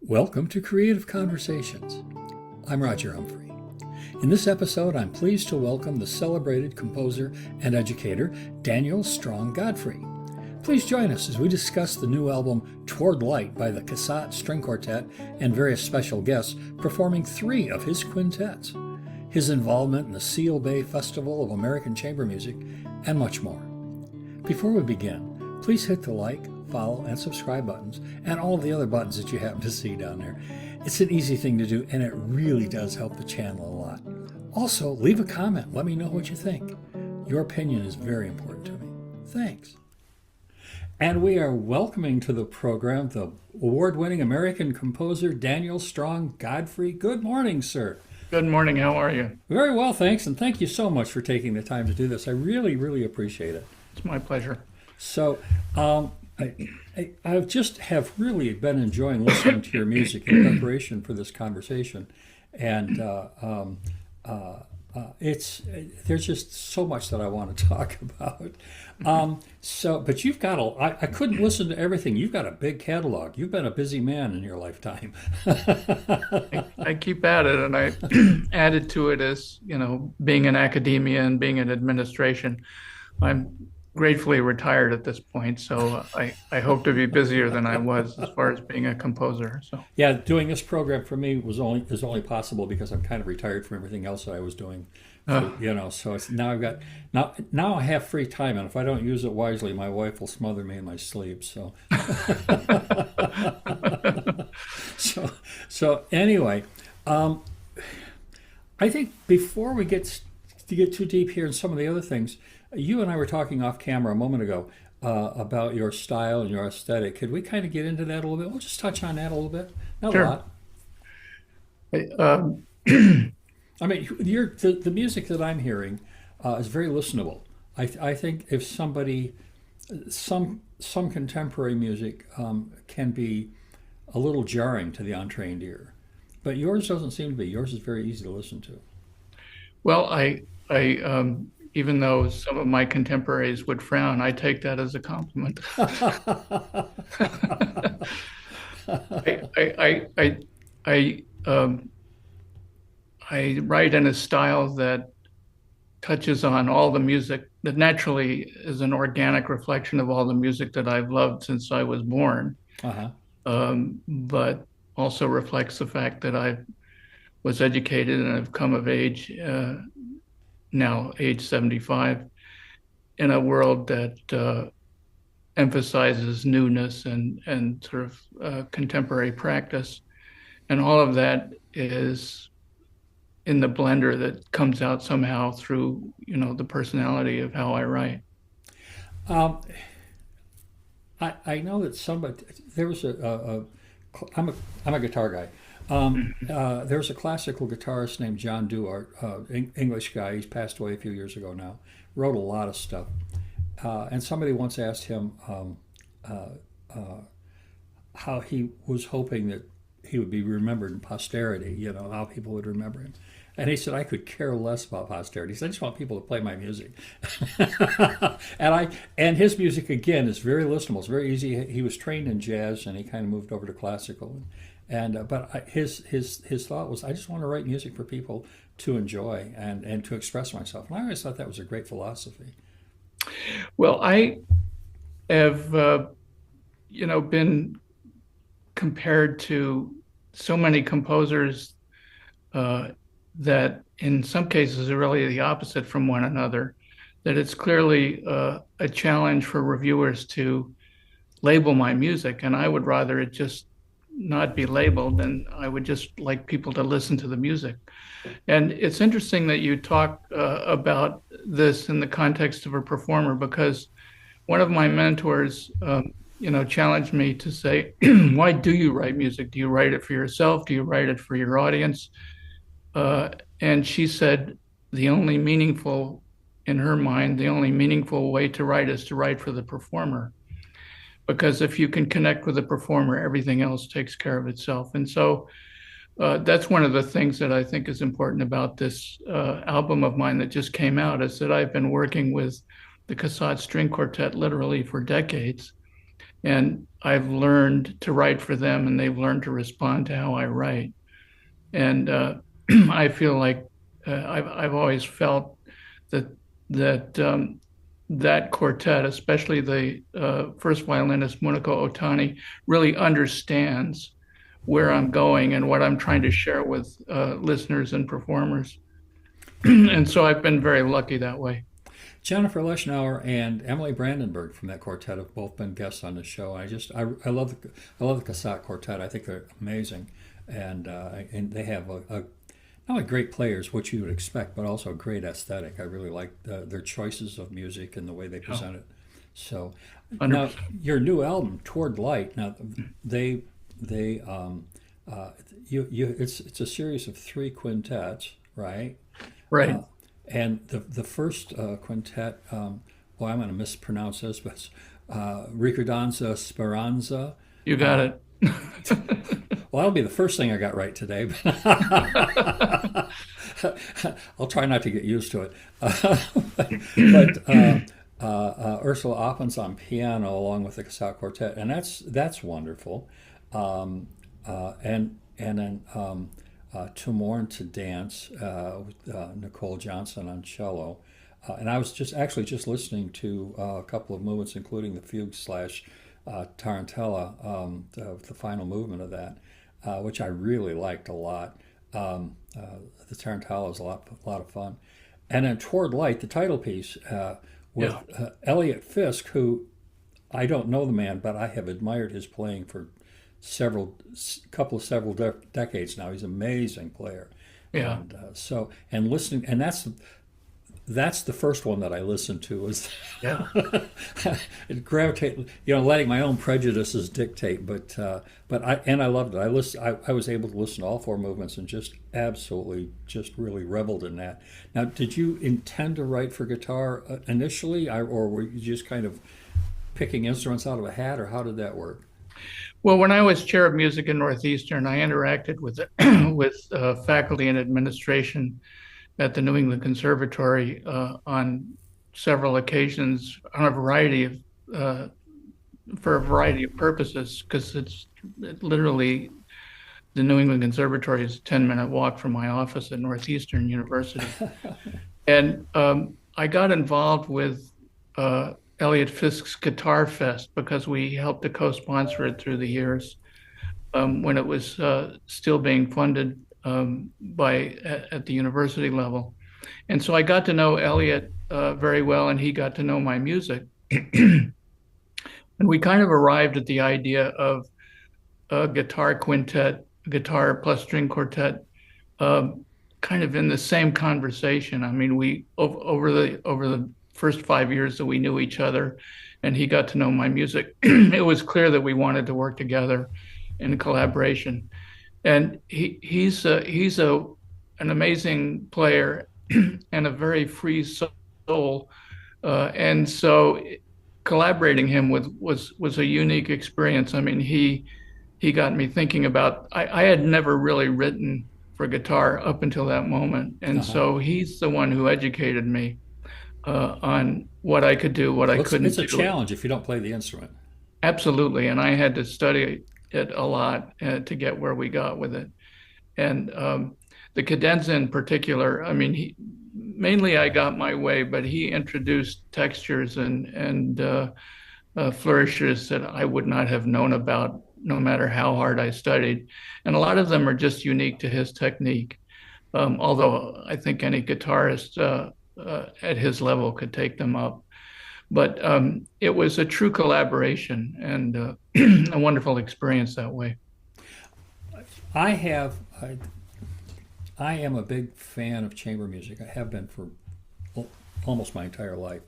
Welcome to Creative Conversations. I'm Roger Humphrey. In this episode, I'm pleased to welcome the celebrated composer and educator, Daniel Strong Godfrey. Please join us as we discuss the new album Toward Light by the Cassatt String Quartet and various special guests performing 3 of his quintets, his involvement in the Seal Bay Festival of American Chamber Music, and much more. Before we begin, please hit the like, follow, and subscribe buttons, and all of the other buttons that you happen to see down there. It's an easy thing to do, and it really does help the channel a lot. Also, leave a comment. Let me know what you think. Your opinion is very important to me. Thanks. And we are welcoming to the program the award-winning American composer Daniel Strong Godfrey. Good morning, sir. Good morning. How are you? Very well, thanks, and thank you so much for taking the time to do this. I really, really appreciate it. It's my pleasure. So, I just have really been enjoying listening to your music in preparation for this conversation, and there's just so much that I want to talk about. But you've got I couldn't listen to everything. You've got a big catalog. You've been a busy man in your lifetime. I keep at it, and I added to it as, being in academia and being in administration. I'm gratefully retired at this point, so I hope to be busier than I was as far as being a composer. So yeah, doing this program for me is only possible because I'm kind of retired from everything else that I was doing. So it's now now I have free time, and if I don't use it wisely, my wife will smother me in my sleep. So so anyway, I think before we get too deep here in some of the other things, you and I were talking off camera a moment ago about your style and your aesthetic. Could we kind of get into that a little bit? We'll just touch on that a little bit. Not sure. A lot. I mean, the music that I'm hearing is very listenable. I think if some contemporary music can be a little jarring to the untrained ear, but yours doesn't seem to be. Yours is very easy to listen to. Well, I even though some of my contemporaries would frown, I take that as a compliment. I write in a style that touches on all the music that naturally is an organic reflection of all the music that I've loved since I was born, but also reflects the fact that I was educated and I've come of age, now age 75, in a world that emphasizes newness and sort of contemporary practice. And all of that is in the blender that comes out somehow through, the personality of how I write. I know that there was I'm a guitar guy. There was a classical guitarist named John Duart, English guy. He's passed away a few years ago now. Wrote a lot of stuff. And somebody once asked him how he was hoping that he would be remembered in posterity, how people would remember him. And he said, I could care less about posterity. He said, I just want people to play my music. and his music, again, is very listenable. It's very easy. He was trained in jazz, and he kind of moved over to classical. But his thought was, I just want to write music for people to enjoy and to express myself. And I always thought that was a great philosophy. Well, I have, been compared to so many composers that in some cases are really the opposite from one another, that it's clearly a challenge for reviewers to label my music. And I would rather it just not be labeled, and I would just like people to listen to the music. And it's interesting that you talk about this in the context of a performer, because one of my mentors, challenged me to say, why do you write music? Do you write it for yourself? Do you write it for your audience? And she said, in her mind, the only meaningful way to write is to write for the performer. Because if you can connect with the performer, everything else takes care of itself. And so that's one of the things that I think is important about this album of mine that just came out, is that I've been working with the Cassatt String Quartet literally for decades. and I've learned to write for them, and they've learned to respond to how I write. And I feel like I've always felt that that that quartet, especially the first violinist Muniko Otani, really understands where I'm going and what I'm trying to share with listeners and performers. And so I've been very lucky that way. Jennifer Leschnauer and Emily Brandenburg from that quartet have both been guests on the show. I love the Cassatt Quartet. I think they're amazing, and they have a not only great players, which you would expect, but also a great aesthetic. I really like their choices of music and the way they present it. So now 100%. your new album, Toward Light. Now they it's a series of three quintets, right? Right. Uh, and the first quintet, boy, I'm going to mispronounce this, but it's Ricordanza Speranza. You got Uh, it. well, that'll be the first thing I got right today, but I'll try not to get used to it. But Ursula Oppens on piano along with the Cassatt Quartet, and that's wonderful. And then To Mourn to Dance with Nicole Johnson on cello. And I was just listening to a couple of movements, including the fugue slash Tarantella, the final movement of that, which I really liked a lot. The Tarantella is a lot of fun. And then Toward Light, the title piece, with Yeah. Elliot Fisk, who I don't know the man, but I have admired his playing for several decades now. He's an amazing player, Yeah. and listening, and that's the first one that I listened to was Yeah. it gravitate, letting my own prejudices dictate. But I loved it. I was able to listen to all four movements and just absolutely just really reveled in that. Now, did you intend to write for guitar initially, or were you just kind of picking instruments out of a hat, or how did that work? Well, when I was chair of music in Northeastern, I interacted with with faculty and administration at the New England Conservatory on several occasions on a variety of for a variety of purposes, because literally the New England Conservatory is a 10-minute walk from my office at Northeastern University. And I got involved with Elliot Fisk's Guitar Fest because we helped to co-sponsor it through the years when it was still being funded at the university level. And so I got to know Elliot very well, and he got to know my music. And we kind of arrived at the idea of a guitar quintet, guitar plus string quartet, kind of in the same conversation. I mean, we over the first 5 years that we knew each other, and he got to know my music, it was clear that we wanted to work together in collaboration. And he's an amazing player and a very free soul, and so collaborating him was a unique experience. I mean, he got me thinking about. I had never really written for guitar up until that moment, and Uh-huh. so he's the one who educated me on what I could do, what I Well, couldn't it's a do. challenge if you don't play the instrument. Absolutely, and I had to study it a lot to get where we got with it. And the cadenza in particular, I mean, mainly I got my way, but he introduced textures and flourishes that I would not have known about no matter how hard I studied. And a lot of them are just unique to his technique. Although I think any guitarist at his level could take them up. But it was a true collaboration and a wonderful experience that way. I have. I am a big fan of chamber music. I have been for almost my entire life.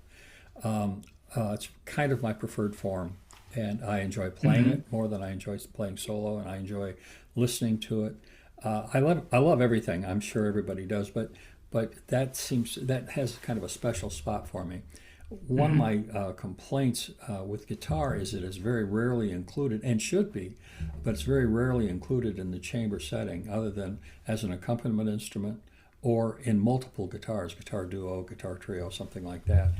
It's kind of my preferred form, and I enjoy playing Mm-hmm. it more than I enjoy playing solo, and I enjoy listening to it. I love everything. I'm sure everybody does, but that has kind of a special spot for me. One of Mm-hmm. my complaints with guitar is it is very rarely included, and should be, but it's very rarely included in the chamber setting, other than as an accompaniment instrument or in multiple guitars, guitar duo, guitar trio, something like that.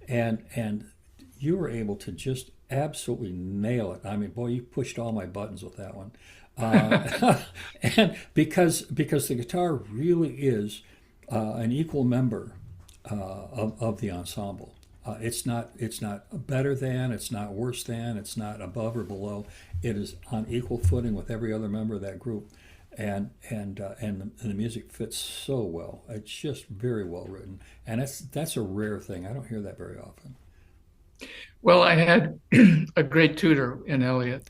And you were able to just absolutely nail it. I mean, boy, you pushed all my buttons with that one. Uh, and because the guitar really is an equal member of the ensemble. It's not better than, it's not worse than, it's not above or below. It is on equal footing with every other member of that group, and the music fits so well. It's just very well written, and that's a rare thing. I don't hear that very often. Well, I had a great tutor in Elliott,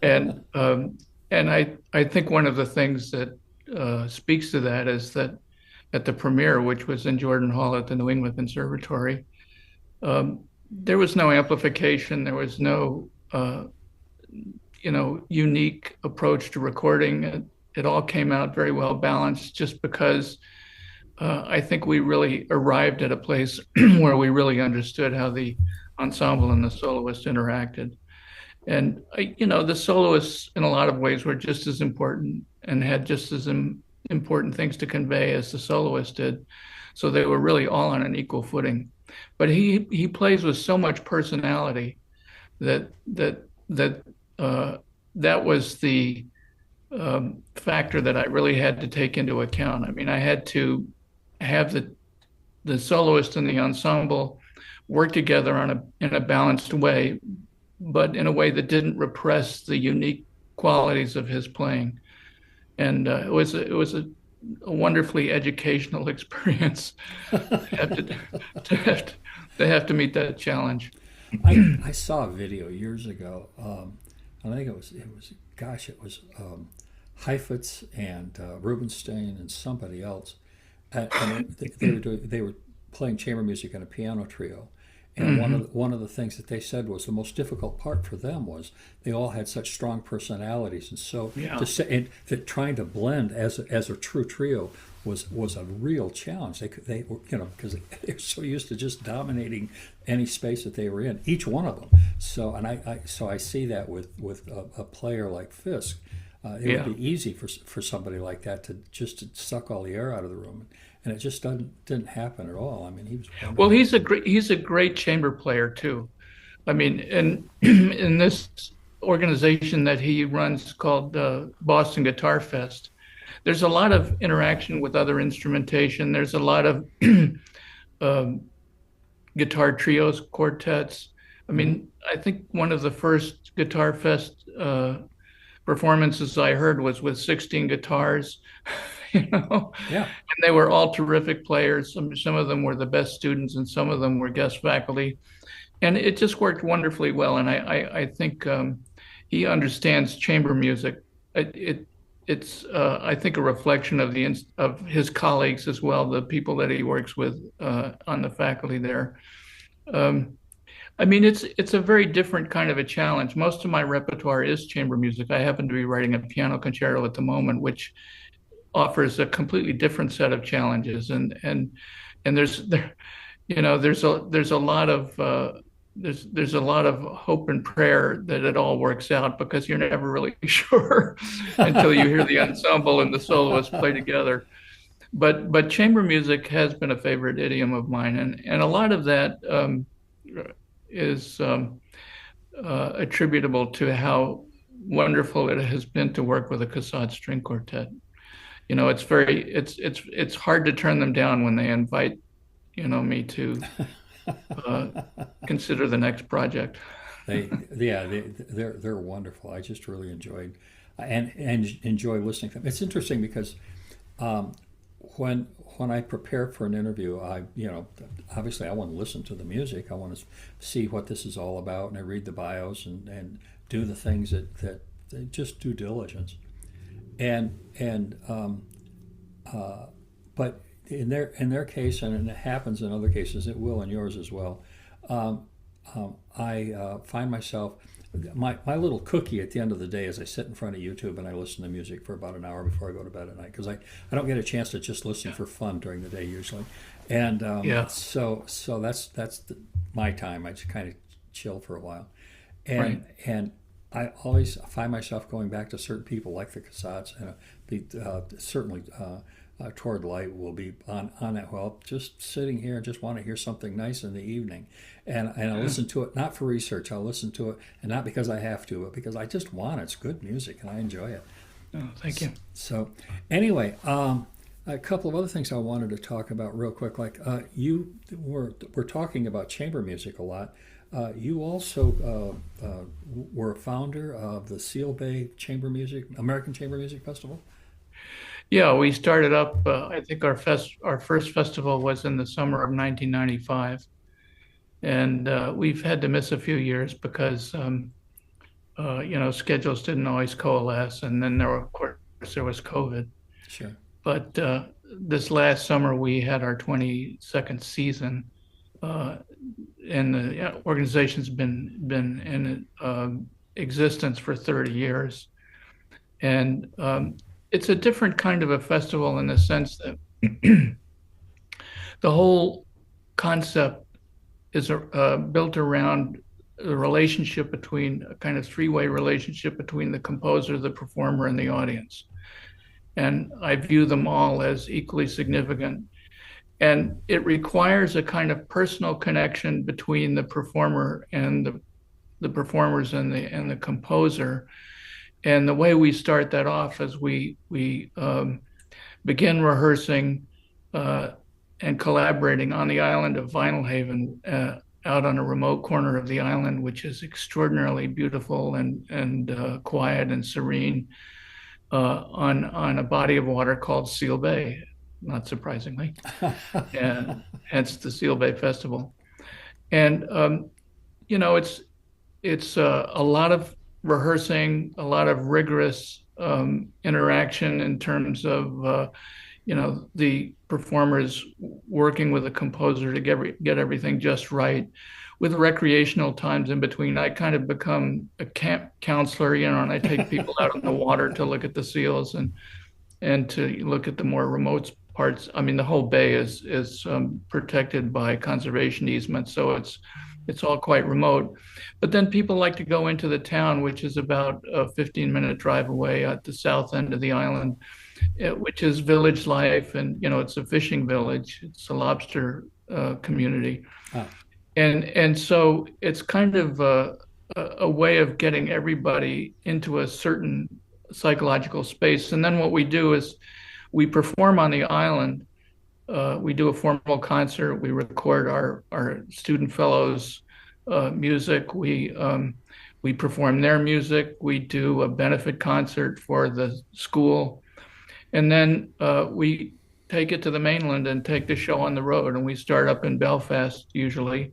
and I think one of the things that speaks to that is that at the premiere, which was in Jordan Hall at the New England Conservatory, there was no amplification. There was no unique approach to recording. It all came out very well balanced, just because I think we really arrived at a place where we really understood how the ensemble and the soloist interacted. And the soloists in a lot of ways were just as important and had just as important things to convey as the soloist did. So they were really all on an equal footing. But he plays with so much personality that that was the factor that I really had to take into account. I mean, I had to have the soloist and the ensemble work together in a balanced way, but in a way that didn't repress the unique qualities of his playing. And it was a wonderfully educational experience to have to meet that challenge. I saw a video years ago. I think it was Heifetz and Rubinstein and somebody else, and they were playing chamber music in a piano trio. And one of the things that they said was the most difficult part for them was they all had such strong personalities, and so Yeah. that trying to blend as a true trio was a real challenge. They were, because they're so used to just dominating any space that they were in, each one of them. So I see that with a player like Fisk. It Yeah. would be easy for somebody like that to suck all the air out of the room, and it just didn't happen at all. I mean, he was wonderful. Well, he's a great chamber player too. I mean, in this organization that he runs called Boston Guitar Fest, there's a lot of interaction with other instrumentation. There's a lot of um, guitar trios, quartets. I mean, I think one of the first Guitar Fest performances I heard was with 16 guitars, you know, Yeah. and they were all terrific players. Some of them were the best students, and some of them were guest faculty, and it just worked wonderfully well. And I think he understands chamber music. It's I think a reflection of his colleagues as well, the people that he works with on the faculty there. Um, I mean, it's a very different kind of a challenge. Most of my repertoire is chamber music. I happen to be writing a piano concerto at the moment, which offers a completely different set of challenges. And there's a lot of there's a lot of hope and prayer that it all works out, because you're never really sure until you hear the ensemble and the soloists play together. But chamber music has been a favorite idiom of mine, and a lot of that is attributable to how wonderful it has been to work with a Cassatt String Quartet. It's hard to turn them down when they invite me to uh, consider the next project. They're wonderful. I just really enjoyed and enjoy listening to them. It's interesting because um, when I prepare for an interview, obviously I want to listen to the music. I want to see what this is all about, and I read the bios and do the things that just due diligence. And but in their case, and it happens in other cases, it will in yours as well. Um, I find myself my little cookie at the end of the day is I sit in front of YouTube and I listen to music for about an hour before I go to bed at night, because I don't get a chance to just listen for fun during the day usually, and Yeah, so that's my time. I just kind of chill for a while, right. and I always find myself going back to certain people like the Cassatts, and certainly Toward Light will be on that. Well, just sitting here and just want to hear something nice in the evening, and I listen to it not for research. I'll listen to it, and not because I have to, but because I just want it. It's good music, and I enjoy it. Oh, thank you. So, anyway, a couple of other things I wanted to talk about real quick. Like we're talking about chamber music a lot. You also were a founder of the Seal Bay American Chamber Music Festival. Yeah, we started up. I think our first festival was in the summer of 1995, and we've had to miss a few years because schedules didn't always coalesce, and then of course there was COVID. Sure. But this last summer we had our 22nd season, and the organization's been in existence for 30 years, and it's a different kind of a festival in the sense that the whole concept is built around the relationship between a kind of three-way relationship between the composer, the performer, and the audience. And I view them all as equally significant. And it requires a kind of personal connection between the performer and the performers and the composer. And the way we start that off is we begin rehearsing and collaborating on the island of Vinalhaven, out on a remote corner of the island, which is extraordinarily beautiful and quiet and serene, on a body of water called Seal Bay, not surprisingly, and hence the Seal Bay Festival. And it's a lot of rehearsing, a lot of rigorous interaction in terms of the performers working with the composer to get everything just right, with recreational times in between. I kind of become a camp counselor, and I take people out on the water to look at the seals and to look at the more remote parts. I mean, the whole bay is protected by conservation easements, so it's all quite remote. But then people like to go into the town, which is about a 15-minute drive away at the south end of the island, which is village life. And, it's a fishing village. It's a lobster community. Ah. And so it's kind of a way of getting everybody into a certain psychological space. And then what we do is we perform on the island. We do a formal concert. We record our student fellows' music. We perform their music. We do a benefit concert for the school. And then we take it to the mainland and take the show on the road. And we start up in Belfast usually,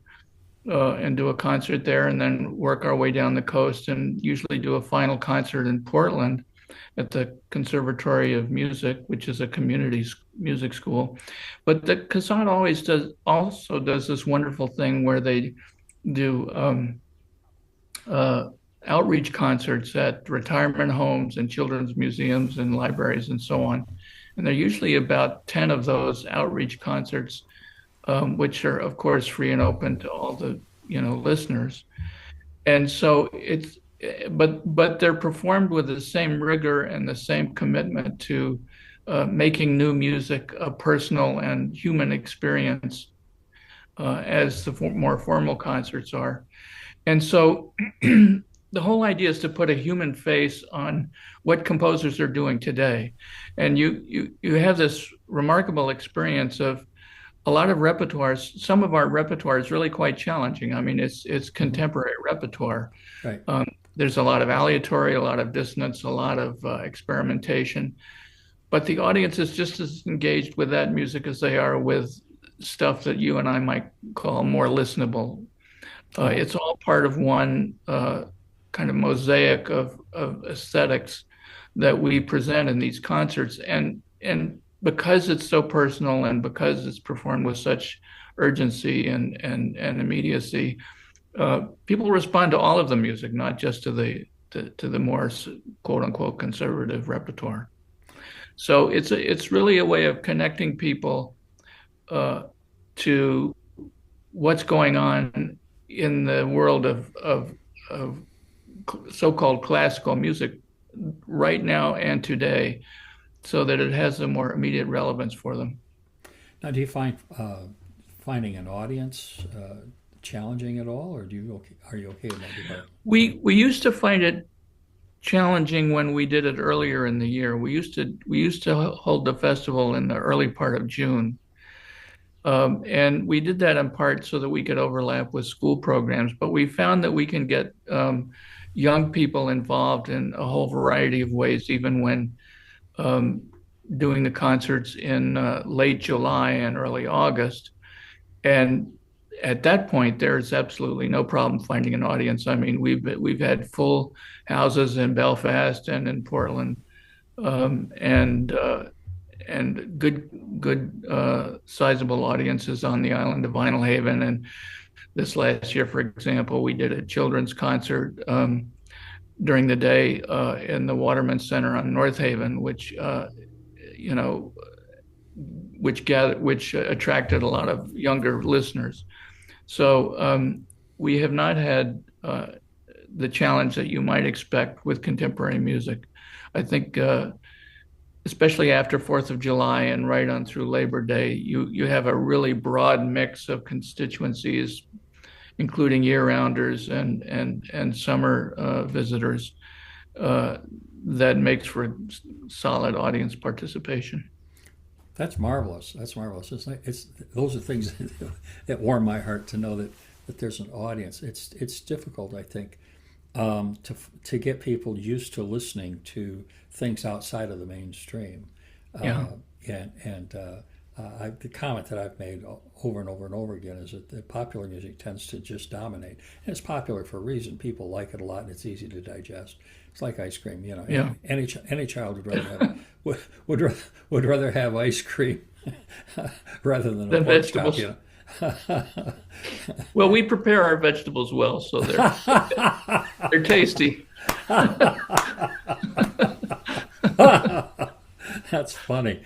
and do a concert there, and then work our way down the coast and usually do a final concert in Portland at the Conservatory of Music, which is a community music school. But the Cassatt also does this wonderful thing where they do outreach concerts at retirement homes and children's museums and libraries and so on. And there are usually about 10 of those outreach concerts, which are, of course, free and open to all the listeners. And so but they're performed with the same rigor and the same commitment to making new music a personal and human experience, as the more formal concerts are. And so the whole idea is to put a human face on what composers are doing today. And you have this remarkable experience of a lot of repertoires. Some of our repertoire is really quite challenging. I mean, it's contemporary repertoire. Right. There's a lot of aleatory, a lot of dissonance, a lot of experimentation. But the audience is just as engaged with that music as they are with stuff that you and I might call more listenable. It's all part of one kind of mosaic of aesthetics that we present in these concerts. And because it's so personal and because it's performed with such urgency and immediacy, people respond to all of the music, not just to the more quote unquote conservative repertoire. So it's really a way of connecting people to what's going on in the world of so-called classical music right now and today, so that it has a more immediate relevance for them. Now, do you find finding an audience challenging at all, or are you okay in that regard? We used to find it challenging when we did it earlier in the year. We used to hold the festival in the early part of June. And we did that in part so that we could overlap with school programs, but we found that we can get young people involved in a whole variety of ways, even when um, doing the concerts in late July and early August. And at that point, there's absolutely no problem finding an audience. I mean, we've had full houses in Belfast and in Portland, um, and uh, and good sizable audiences on the island of Vinyl Haven. And this last year, for example, we did a children's concert during the day in the Waterman Center on North Haven, which you know which attracted a lot of younger listeners. So we have not had the challenge that you might expect with contemporary music. I think, especially after 4th of July and right on through Labor Day, you have a really broad mix of constituencies, including year-rounders and summer visitors, that makes for solid audience participation. That's marvelous. That's marvelous. It's those are things that warm my heart to know that there's an audience. It's difficult, I think, to get people used to listening to things outside of the mainstream. Yeah. The comment that I've made over and over and over again is that popular music tends to just dominate, and it's popular for a reason. People like it a lot, and it's easy to digest. It's like ice cream, you know. Yeah. Any child would rather have ice cream rather than a pork chop, vegetables. you know. Well, we prepare our vegetables well, so they're tasty. That's funny.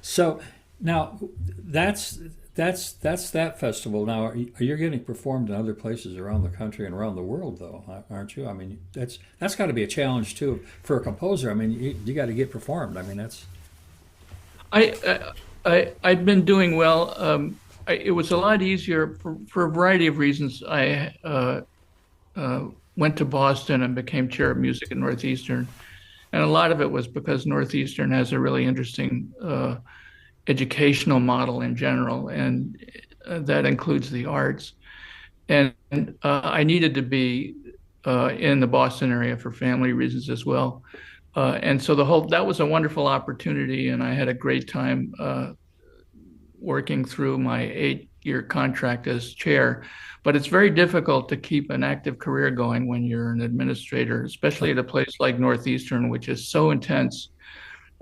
So now that's that festival. Now, you're getting performed in other places around the country and around the world, though, aren't you? I mean, that's got to be a challenge too for a composer. I mean, you got to get performed. I mean, that's. I've been doing well. It was a lot easier for a variety of reasons. I went to Boston and became chair of music at Northeastern, and a lot of it was because Northeastern has a really interesting educational model in general, and that includes the arts. And I needed to be in the Boston area for family reasons as well. And so that was a wonderful opportunity, and I had a great time working through my 8-year contract as chair. But it's very difficult to keep an active career going when you're an administrator, especially at a place like Northeastern, which is so intense.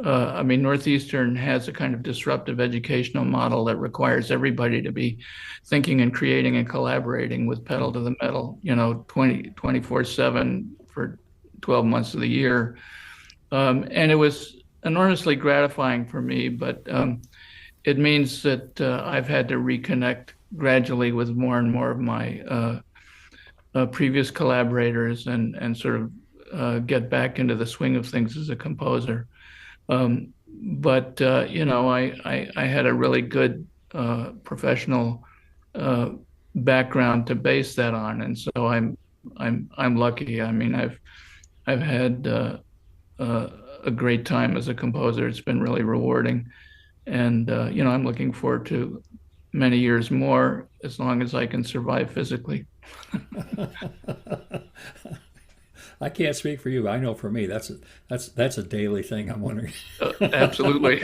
I mean, Northeastern has a kind of disruptive educational model that requires everybody to be thinking and creating and collaborating with pedal to the metal, 24/7 for 12 months of the year. And it was enormously gratifying for me, but it means that I've had to reconnect gradually with more and more of my previous collaborators and sort of get back into the swing of things as a composer. But I had a really good professional background to base that on, and so I'm lucky. I mean, I've had a great time as a composer. It's been really rewarding, and I'm looking forward to many years more as long as I can survive physically. I can't speak for you. I know for me, that's a daily thing. I'm wondering. Absolutely.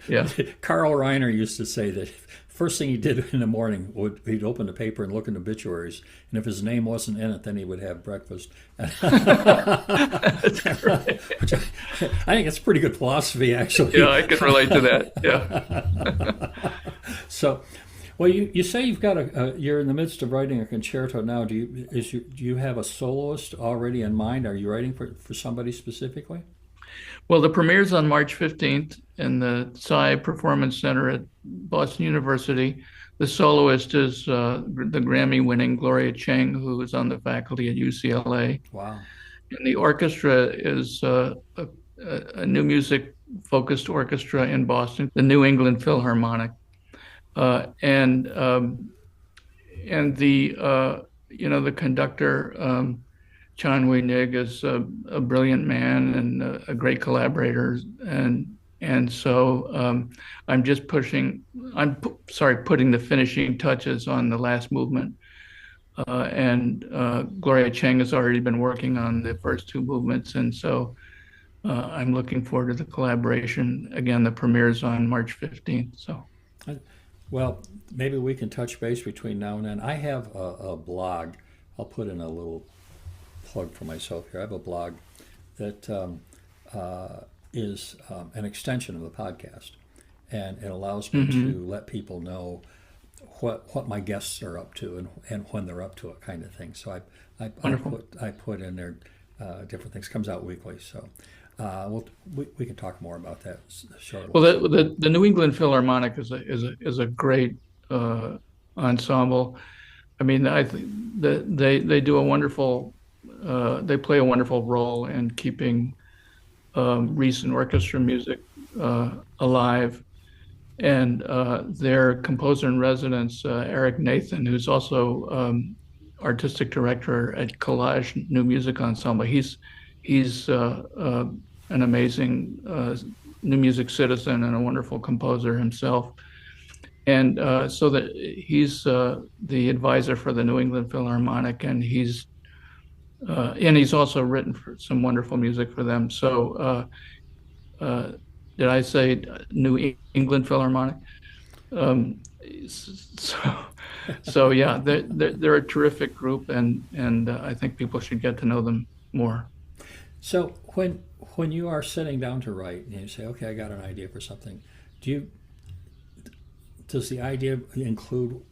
Yeah. Carl Reiner used to say that first thing he did in the morning he'd open the paper and look in obituaries, and if his name wasn't in it, then he would have breakfast. That's right. Which I think it's pretty good philosophy, actually. Yeah, I can relate to that. Yeah. So. Well, you say you've got you're in the midst of writing a concerto now. Do you have a soloist already in mind? Are you writing for somebody specifically? Well, the premiere's on March 15th in the Psy Performance Center at Boston University. The soloist is the Grammy-winning Gloria Chang, who is on the faculty at UCLA. Wow. And the orchestra is a new music-focused orchestra in Boston, the New England Philharmonic. Uh, and um, and the conductor, Chan Wei Nig, is a brilliant man and a great collaborator. And so I'm just putting the finishing touches on the last movement. And Gloria Chang has already been working on the first two movements. And so I'm looking forward to the collaboration. Again, the premiere is on March 15th. So, Well, maybe we can touch base between now and then. I have a blog. I'll put in a little plug for myself here. I have a blog that is an extension of the podcast, and it allows me to let people know what my guests are up to and when they're up to it, kind of thing. So I put in there different things. Comes out weekly, so we can talk more about that shortly. Well, the New England Philharmonic is a great ensemble. I mean, I think they do a wonderful they play a wonderful role in keeping recent orchestra music alive. And their composer in residence, Eric Nathan, who's also artistic director at Collage New Music Ensemble. He's an amazing new music citizen and a wonderful composer himself. And so that he's the advisor for the New England Philharmonic, and he's also written for some wonderful music for them. So did I say New England Philharmonic? So yeah, they're a terrific group, and I think people should get to know them more. So when you are sitting down to write and you say, okay, I got an idea for something, does the idea include,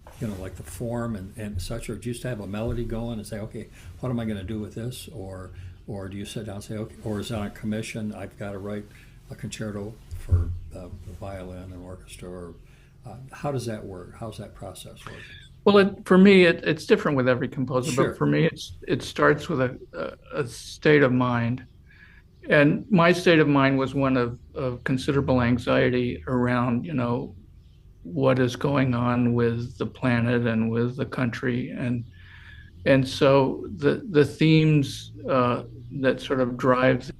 like the form and such, or do you just have a melody going and say, okay, what am I going to do with this, or do you sit down and say, okay, or is it on a commission? I've got to write a concerto for the violin and orchestra, or how does that work? How's that process work? Well, for me, it's different with every composer, Sure. but for me, it starts with a state of mind. And my state of mind was one of considerable anxiety around, what is going on with the planet and with the country. And so the themes that sort of drive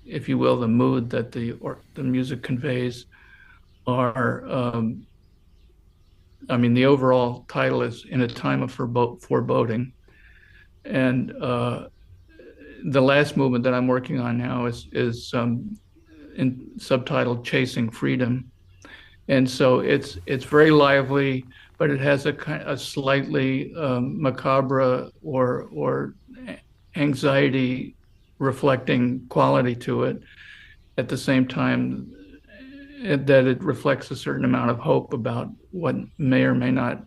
if you will, the mood that the music conveys are, the overall title is In a Time of Foreboding. And the last movement that I'm working on now is subtitled Chasing Freedom. And so it's very lively, but it has a slightly macabre or anxiety reflecting quality to it, at the same time that it reflects a certain amount of hope about what may or may not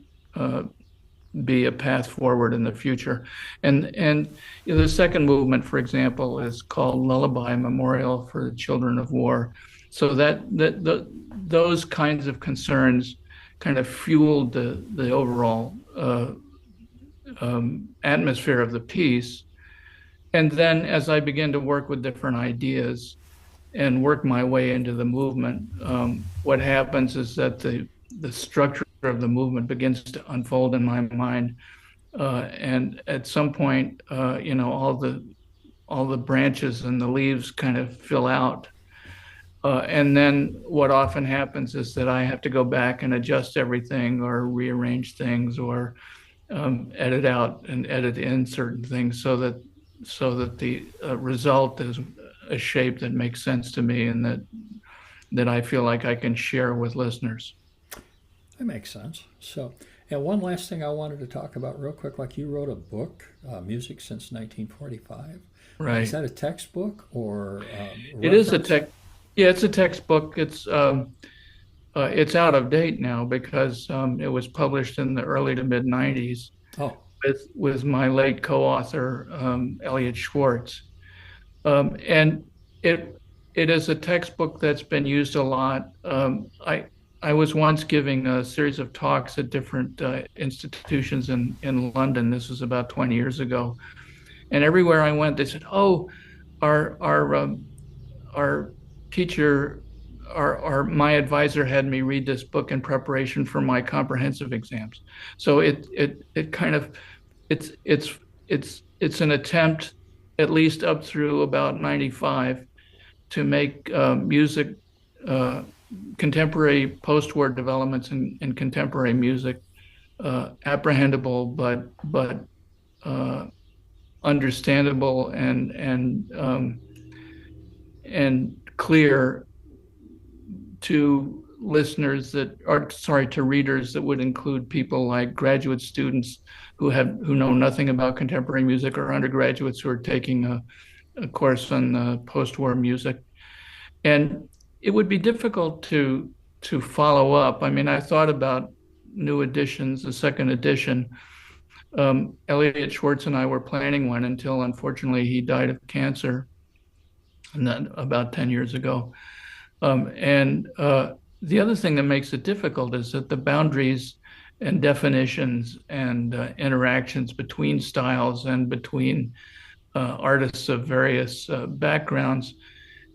be a path forward in the future. And the second movement, for example, is called Lullaby Memorial for the Children of War. So those kinds of concerns kind of fueled the overall atmosphere of the piece. And then as I began to work with different ideas and work my way into the movement, what happens is that the structure of the movement begins to unfold in my mind. And at some point, all the branches and the leaves kind of fill out. And then what often happens is that I have to go back and adjust everything or rearrange things or edit out and edit in certain things so that the result is a shape that makes sense to me and that I feel like I can share with listeners. That makes sense. So, and one last thing I wanted to talk about real quick, like you wrote a book, Music Since 1945. Right. Is that a textbook or it is it's a textbook. It's out of date now because it was published in the early to mid 90s. Oh. With my late co-author, Elliot Schwartz. And it is a textbook that's been used a lot. I was once giving a series of talks at different institutions in London. This was about 20 years ago. And everywhere I went, they said, "Oh, our teacher, my advisor had me read this book in preparation for my comprehensive exams." So it kind of it's an attempt, at least up through about 95, to make music, uh, contemporary post-war developments in contemporary music, apprehendable but uh, understandable and clear to listeners that are, sorry, to readers that would include people like graduate students who know nothing about contemporary music, or undergraduates who are taking a course on post-war music. And it would be difficult to follow up. I mean, I thought about new editions, a second edition. Elliot Schwartz and I were planning one until, unfortunately, he died of cancer, and that about 10 years ago. And the other thing that makes it difficult is that the boundaries and definitions and interactions between styles and between artists of various backgrounds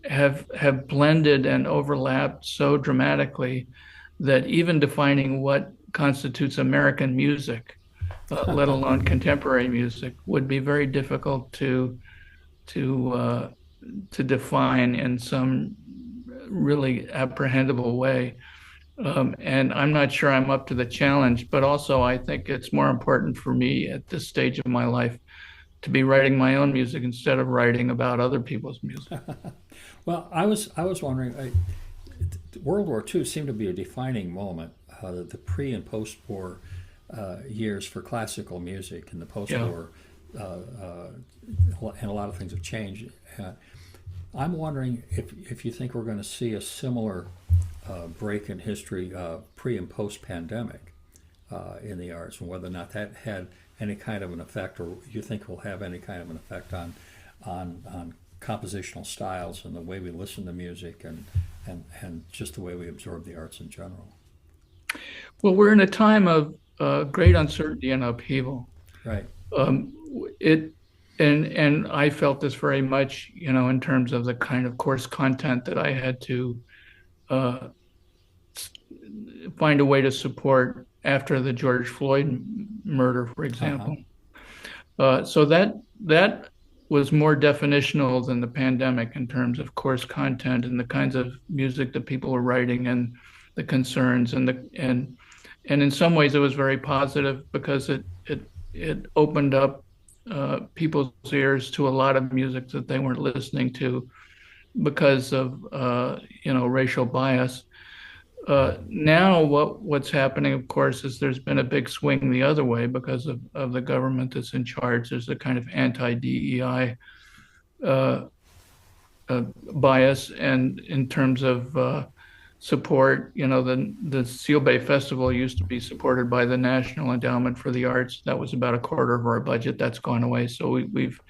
have blended and overlapped so dramatically that even defining what constitutes American music, let alone contemporary music, would be very difficult to define in some really apprehendable way. And I'm not sure I'm up to the challenge, but also I think it's more important for me at this stage of my life to be writing my own music instead of writing about other people's music. Well, I was wondering, World War II seemed to be a defining moment. The pre and post war years for classical music, and the post war, and a lot of things have changed. I'm wondering if you think we're going to see a similar break in history pre and post pandemic in the arts, and whether or not that had any kind of an effect, or you think will have any kind of an effect on compositional styles and the way we listen to music and just the way we absorb the arts in general. Well, we're in a time of great uncertainty and upheaval. Right. It and I felt this very much, in terms of the kind of course content that I had to find a way to support after the George Floyd murder, for example. So that was more definitional than the pandemic in terms of course content and the kinds of music that people were writing and the concerns and in some ways it was very positive because it opened up people's ears to a lot of music that they weren't listening to because of racial bias. Now what's happening, of course, is there's been a big swing the other way because of the government that's in charge. There's a kind of anti-DEI bias, and in terms of support, the Seal Bay Festival used to be supported by the National Endowment for the Arts. That was about a quarter of our budget. That's gone away. So we've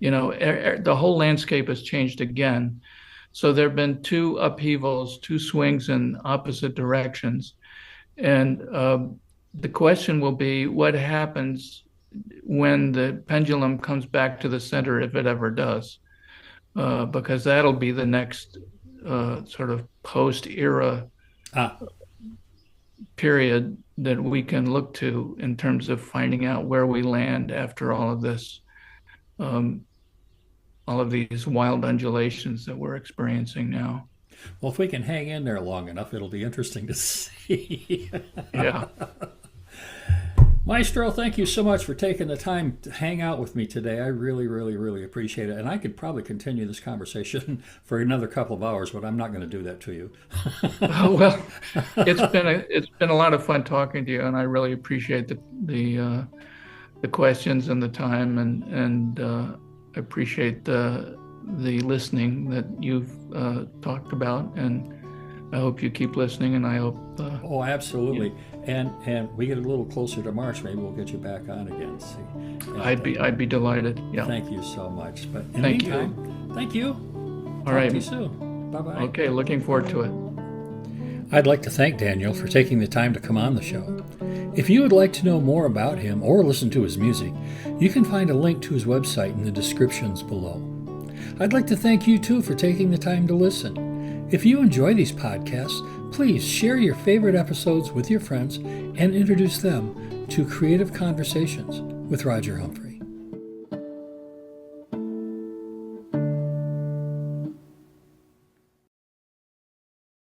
the whole landscape has changed again. So there have been two upheavals, two swings in opposite directions. And the question will be what happens when the pendulum comes back to the center, if it ever does, because that'll be the next sort of post-era period that we can look to in terms of finding out where we land after all of this. All of these wild undulations that we're experiencing now. Well, if we can hang in there long enough, it'll be interesting to see. Yeah. Maestro, thank you so much for taking the time to hang out with me today. I really, really, really appreciate it. And I could probably continue this conversation for another couple of hours, but I'm not going to do that to you. Well, it's been a lot of fun talking to you, and I really appreciate the questions and the time, and appreciate the listening that you've talked about, and I hope you keep listening, and I hope oh, absolutely. And we get a little closer to March, maybe we'll get you back on again. See, I'd be delighted. Yeah. Thank you so much. But in Thank the meantime, you. Thank you. All right. Talk to you soon. Bye-bye. Okay, looking forward to it. I'd like to thank Daniel for taking the time to come on the show. If you would like to know more about him or listen to his music, you can find a link to his website in the descriptions below. I'd like to thank you too for taking the time to listen. If you enjoy these podcasts, please share your favorite episodes with your friends and introduce them to Creative Conversations with Roger Humphrey.